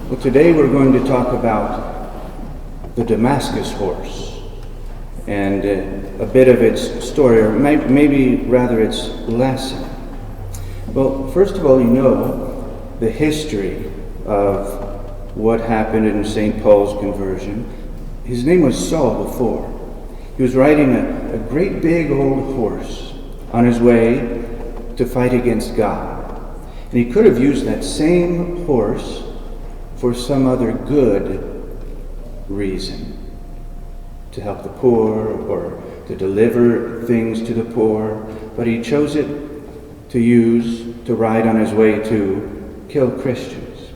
Well, today we're going to talk about the Damascus horse and a bit of its story, or maybe rather its lesson. Well, first of all, you know the history of what happened in St. Paul's conversion. His name was Saul before. He was riding a great big old horse on his way to fight against God. And he could have used that same horse for some other good reason, to help the poor or to deliver things to the poor, but he chose it to ride on his way to kill Christians.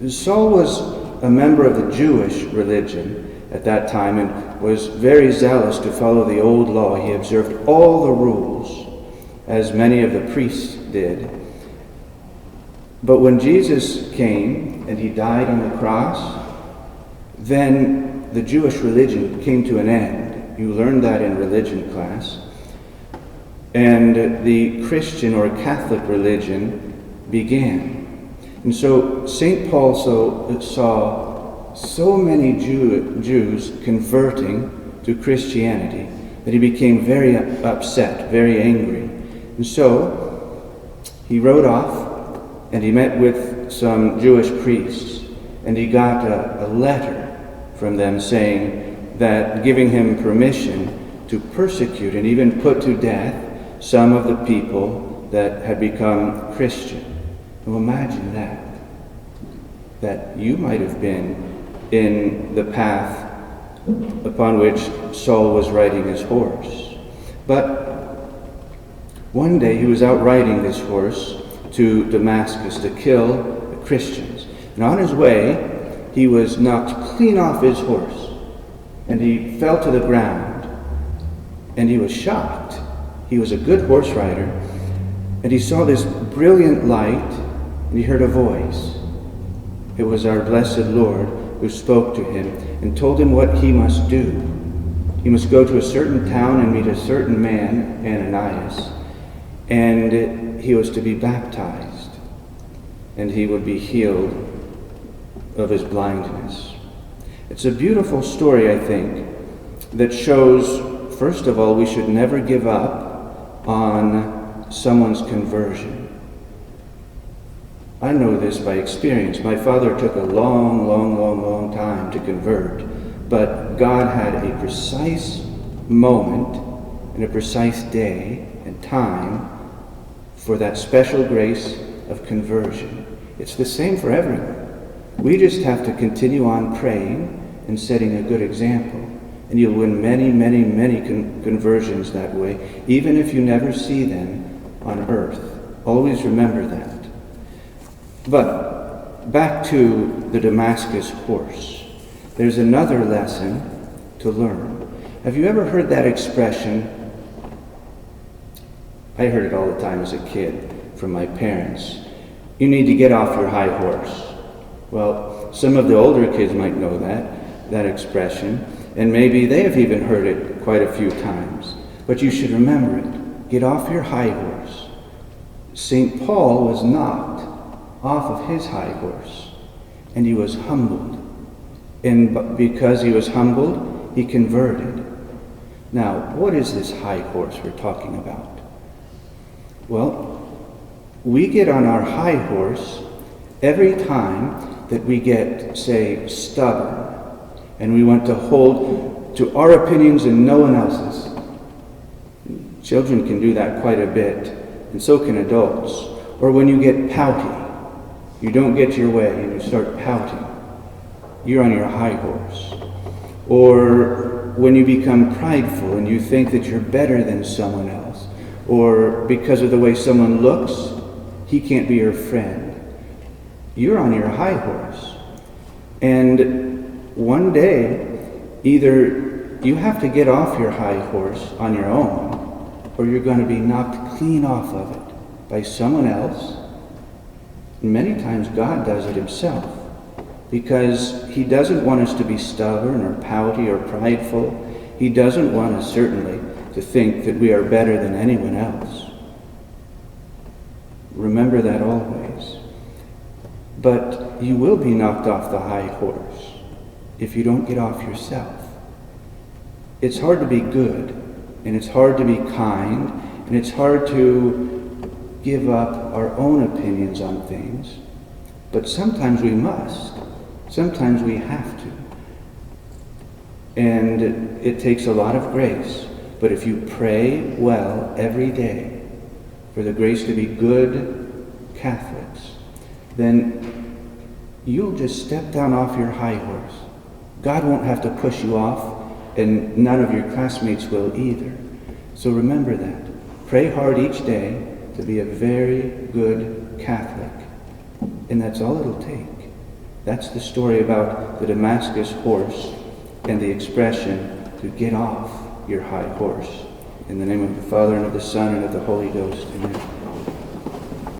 Saul was a member of the Jewish religion at that time and was very zealous to follow the old law. He observed all the rules, as many of the priests did. But when Jesus came and he died on the cross, then the Jewish religion came to an end. You learned that in religion class. And the Christian or Catholic religion began. And so St. Paul saw so many Jews converting to Christianity that he became very upset, very angry. And so he rode off and he met with some Jewish priests, and he got a letter from them saying that, giving him permission to persecute and even put to death some of the people that had become Christian. Well, imagine that you might have been in the path upon which Saul was riding his horse. But one day he was out riding this horse to Damascus to kill the Christians. And on his way, he was knocked clean off his horse, and he fell to the ground, and he was shocked. He was a good horse rider, and he saw this brilliant light, and he heard a voice. It was our blessed Lord who spoke to him and told him what he must do. He must go to a certain town and meet a certain man, Ananias, and he was to be baptized, and he would be healed of his blindness. It's a beautiful story, I think, that shows, first of all, we should never give up on someone's conversion. I know this by experience. My father took a long time to convert, but God had a precise moment and a precise day and time for that special grace of conversion. It's the same for everyone. We just have to continue on praying and setting a good example, and you'll win many conversions that way, even if you never see them on earth. Always remember that. But back to the Damascus horse. There's another lesson to learn. Have you ever heard that expression? I heard it all the time as a kid from my parents. You need to get off your high horse. Well, some of the older kids might know that expression, and maybe they have even heard it quite a few times. But you should remember it. Get off your high horse. St. Paul was knocked off of his high horse, and he was humbled. And because he was humbled, he converted. Now, what is this high horse we're talking about? Well, we get on our high horse every time that we get, say, stubborn, and we want to hold to our opinions and no one else's. Children can do that quite a bit, and so can adults. Or when you get pouty, you don't get your way and you start pouting. You're on your high horse. Or when you become prideful and you think that you're better than someone else, or because of the way someone looks, he can't be your friend. You're on your high horse. And one day, either you have to get off your high horse on your own, or you're going to be knocked clean off of it by someone else. And many times God does it himself, because he doesn't want us to be stubborn or pouty or prideful. He doesn't want us, certainly, to think that we are better than anyone else. Remember that always. But But you will be knocked off the high horse if you don't get off yourself. It's hard to be good, and it's hard to be kind, and it's hard to give up our own opinions on things. But sometimes we must. Sometimes we have to. And it takes a lot of grace. But if you pray well every day for the grace to be good Catholics, then you'll just step down off your high horse. God won't have to push you off, and none of your classmates will either. So remember that. Pray hard each day to be a very good Catholic. And that's all it'll take. That's the story about the Damascus horse and the expression to get off your high horse. In the name of the Father, and of the Son, and of the Holy Ghost. Amen.